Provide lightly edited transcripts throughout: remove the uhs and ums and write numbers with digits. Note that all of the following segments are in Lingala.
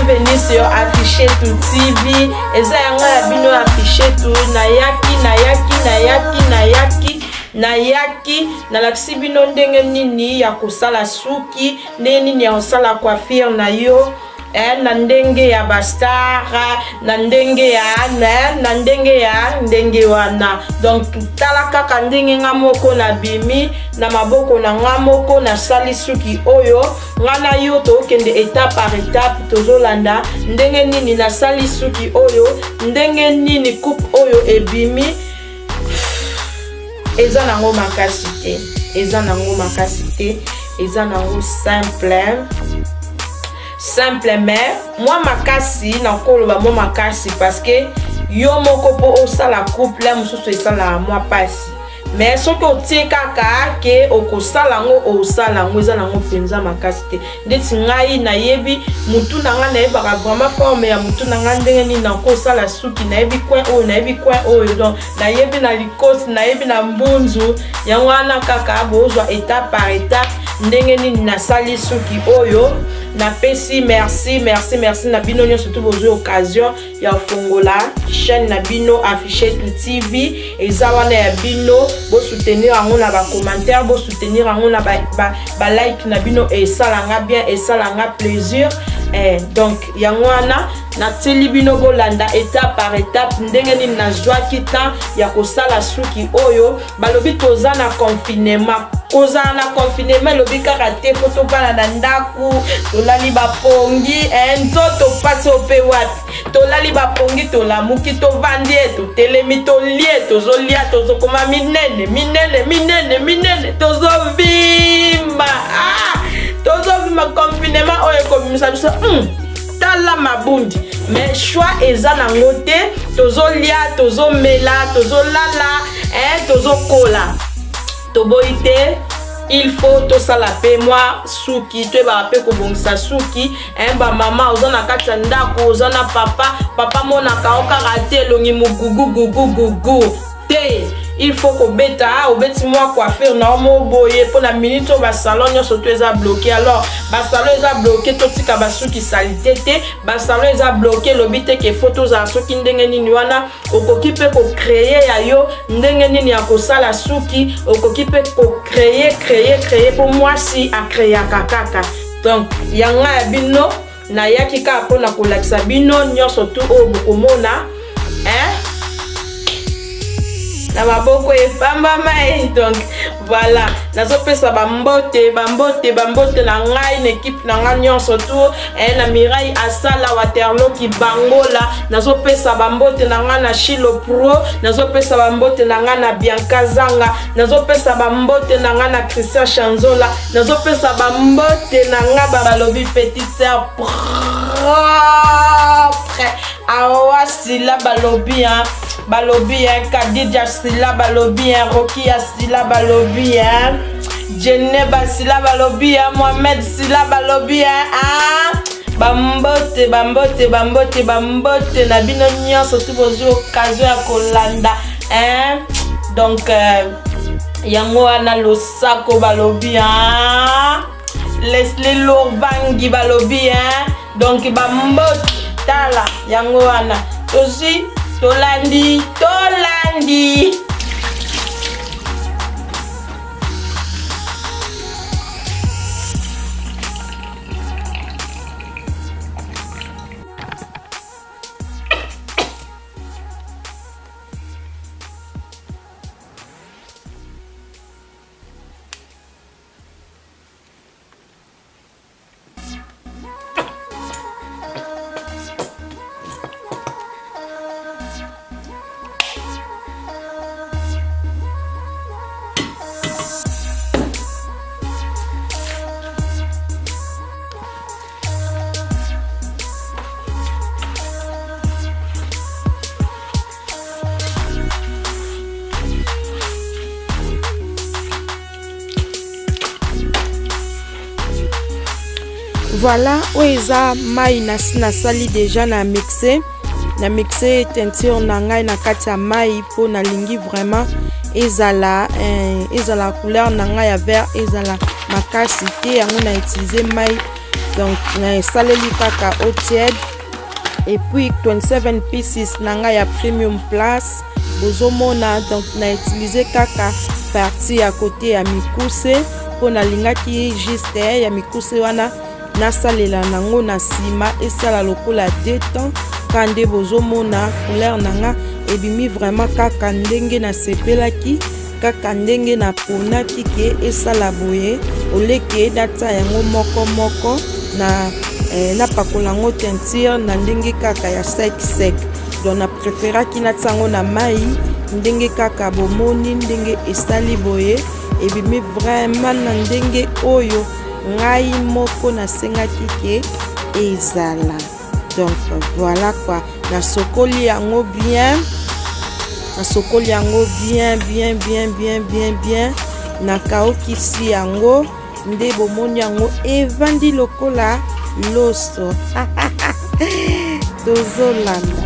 bienvenue sur Affiché Tout TV. Eza yanga ya bino Affiché Tout nayaki na laksi bino ndenge nini ya kosala suki, ndenge nini ya kosala coiffure na yo. Na ndenge ya bastara, na ndenge ya ndenge wana. Donc tala kaka ndenge nga moko na bimi na maboko na nga moko na sali suki oyo ngana yo to kende étape par étape tozolanda ndenge nini na sali suki oyo, ndenge nini coupe oyo ebimi. Eza nango makasi te, eza nango simple mais moi makasi na koloba moi makasi parce que yo moko po osala couple la mususu esala moi pasi, mais soki otie kaka ke okosala ngo osala ngo eza nango penza makasi te. Ndeti ngai nayebi mutu na nga nayebaka vraiment forme ya mutu na nga ndenge nini na kosala suki, nayebi coin oyo donc nayebi na likosi, nayebi na mbunzu yango wana kaka bozwa étape par étape ndenge nini nasali suki oyo. Na pesi merci na bino nyo surtout bozwe occasion ya fongola chaîne na bino Affiché Tout TV. Eza wana ya bino bo soutenir ango na ba commentaire, bo soutenir ango na ba like na bino esalanga bien, esalanga plaisir. Donc yango wana na teli bino bolanda étape par étape ndenge nini nazwaki temps ya kosala suki oyo. Balobi toza na confinement, koza na confinement lobi kaka te foto bana na ndaku tolali bapongi nzoto pasi ope wapi tolali bapongi tolamuki tovandi totelemi tolie tozolia tozokoma minene tozovimba tozovimba. Confinement oyo komimisa biso tala mabundi mais choix eza nango te, tozolia tozomela tozolala tozokola toboite. Il faut to sala pe moi suki to ba pe ko bongisa suki ba mama ozana kata ndako ozana papa mona ka okarate longi mugugu te. Il faut ko beta obeti moi coiffure na mo boye pour la minute ba salon nyoso to eza bloqué. Alors ba salon eza bloqué to tika ba suki salité te, ba salon eza bloqué lobite ke photos za suki ndenge nini wana okoki pe ko créer ya yo ndenge nini ya ko sala suki, okoki pe ko créer pour moi si a créer kaka. Donc yanga ya bino na yaki ka pona ko lakisa bino nyoso to o bokomona na maboko efamba mai. Donc voilà, nazopesa bambote na ngai na équipe na ngai nyonso tout na Mirai Asala Waterloo ki Bangola, nazopesa bambote na ngai na Shilo Pro, nazopesa bambote na ngai na Bianca Zanga, nazopesa bambote na ngai na Christian Chanzola, nazopesa bambote na ngai balobi petite sœur propre awa sila balobi Kadidja sila balobi Rocky sila balobi Jeneba sila balobi Mohamed sila balobi bambote na bino nyonso tu bozwi occasion ya kolanda donc yango wana losako balobi Leslie Lorbangi balobi donc bambote tala yango wana tozi tolandi. Voilà, oeza mai na sali déjà na mixer teinture na ngai na kati ya mai po na lingi vraiment ezala couleur na ngai ya vert ezala makasi te yango na utiliser mai. Donc na esaleli kaka eau tiède. Et puis 27 pieces nanga ya premium plus bozomona. Donc na utiliser kaka partie à côté ya mikuse po na lingaki juste ya mikuse wana nasalela nango na sima esala lokola détente kande bozomona couleur nanga ebimi vraiment kaka ndenge na sepelaki kaka ndenge na ponaki ke esala boye oleke data yango moko moko na pakola yango teinture na ndenge kaka ya sec. Donc na préféraki natango na mai ndenge kaka bomoni ndenge esali boye ebimi vraiment na ndenge oyo ngai moko nasengaki ke ezala. Donc voilà quoi, nasokoli yango bien nakaokisi yango nde bomoni yango evandi lokola loso. Tozolanda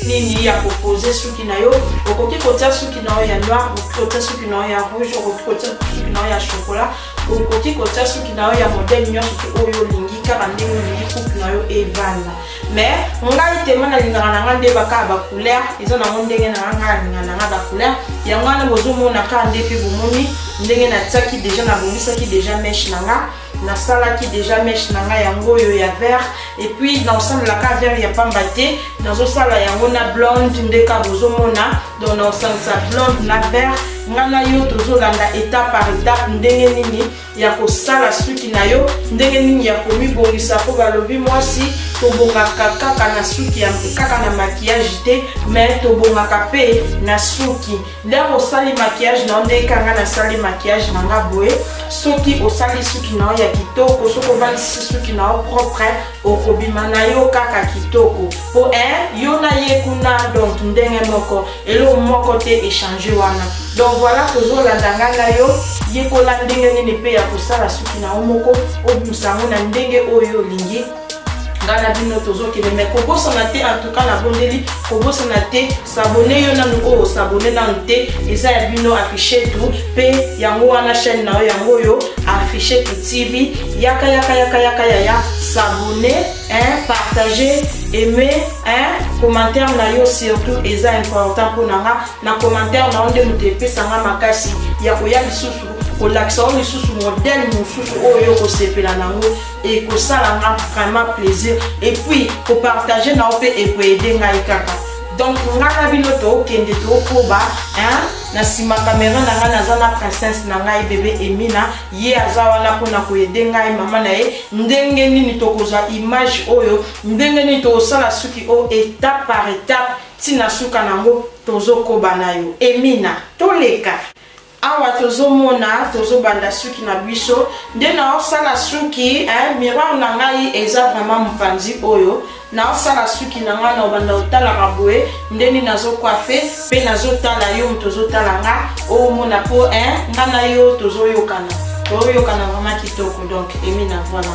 nini ya proposer suki na yo okoki kotia suki na yo ya noir okoki kotia suki na yo ya rouge okoki kotia suki na yo ya chocolat okoki kotia suki na yo ya modèle nyonso oyo olingi kaka ndenge olingi coupe na yo evanda. Mais ngai tema nalingaka na ngai nde baka bacouleur eza nango ndenge na ngai nalingaka na ngai bacouleur yango wana bozomona kaka nde mpe bomoni ndenge natiaki deja nabongisaki deja meshe na ngai nasalaki déjà mèche na ngai yango oyo ya vert et puis naosalelaka vert ya pamba te nazosala yango na blonde ndeka bozomona. Donc naosalisa blonde na vert nga na yo tozolanda étape par étape ndenge nini ya kosala suki na yo ndenge nini ya komibongisa po balobi mwasi tobongaka kaka na suki ya kaka na maquillage te mais tobongaka pe na suki nde osali maquillage na ndenge kanga nasali maquillage na nga boye soki osali suki na yo ya kitoko soki ovalisi suki na yo propre okobima na yo kaka kitoko po yo na ye kuna. Donc ndenge moko eloko moko te échanger wana. Donc voilà tozolanda nga na yo yekola ndenge nini pe ya kosala suki na yo moko obimisa yango na ndenge oyo olingi ngana bino tozokende. Mais kobosana te en tout cas na bondeli kobosana te s'abonner yo nanu o s'abonner nanu te eza ya bino afficher tout pe yango wana chaîne na yo yango yo afficher tout TV yaka s'abonner partager aimer commentaire na yo surtout eza important pour nanga na commentaire na onde mutepesa nga makasi ya koya lisusu kolakisa o lisusu modèle mosusu oyo kosepela nango et kosala nga vraiment plaisir et puis kopartager na ope et koaider ngai kaka. Donc ngana bino tokende tokoba na sima caméra na nga naza na princesse na ngai bébé Emina ye aza wana mpona koaider ngai mama na ye ndenge nini tokozwa image oyo ndenge nini tokosala suki oyo étape par étape tina suka nango tozokoba na yo. Emina toleka awa tozomona tozobanda suki na biso nde naosala suki miroir na ngai eza vraiment mopanzi oyo naosala suki na ngai na obanda otalaka boye ndeni nazokwafe mpe nazotala yo tozotala nga omona po nga na yo tozoyokana vraiment kitoko. Donc Emina voilà.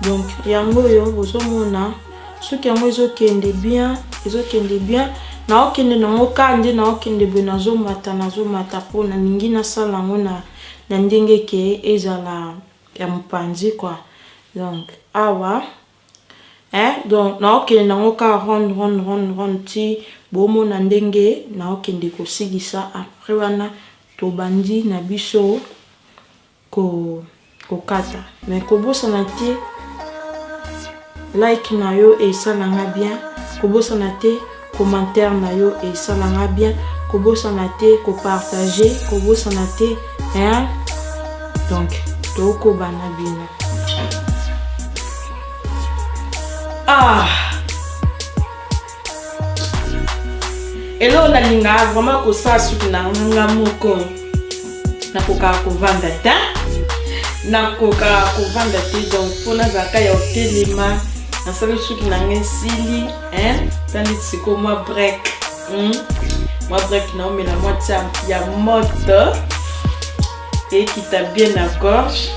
Donc yango yo bozomona soki yango ezokende bien na okende nango kande na okende be nazomata mpona ningi nasala yango na ndenge ke ezala ya mopanzi quoi. Donc awa donc na okende nango ka ronde ti bomona ndenge na okende kosigisa. Après wana tobandi na biso kokata mais kobosana te like na yo esalanga bien, kobosana te commentaire na yo esalanga bien, kobosana te kopartager, kobosana te donc tokobana bino. Elo nalinga vraiment kosala suki na nga moko nakoka kovanda te donc mpona zaka ya otelema nasali suki na nga esili tandi siko mwa break naomela mwa tia ya moto ekita bien na gorge.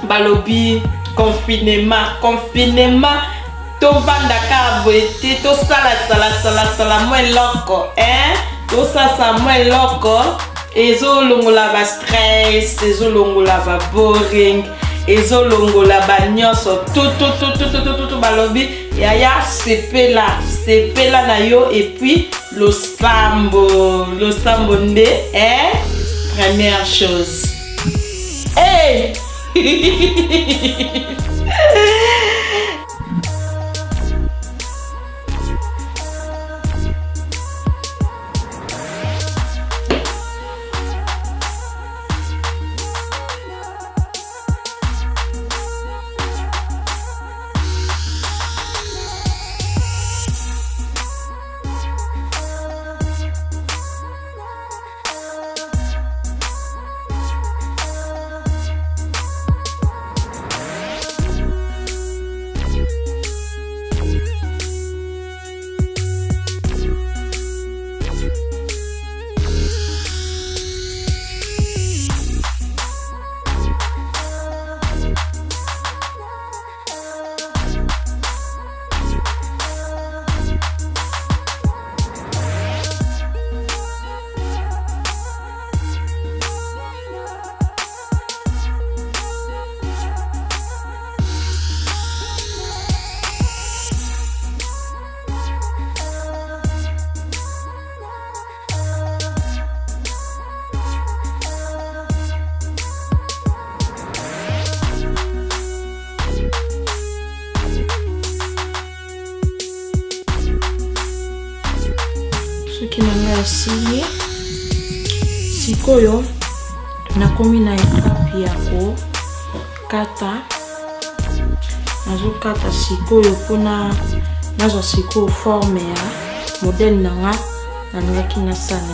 Balobi confinement tovanda ka boye te tosala mwa eloko tosasa mwa eloko ezolongola ba stress, ezolongola ba boring, ezolongola ba nyonso tout balobi yaya sepela na yo et puis le sambo nde première chose. Suki nanga esili sikoyo nakomi na etape ya kokata nazokata sikoyo mpona nazwa sikoyo forme ya modele nanga nalingaki nasala lelo.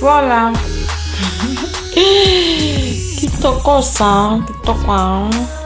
Voilà. Kitoko san, kitoko.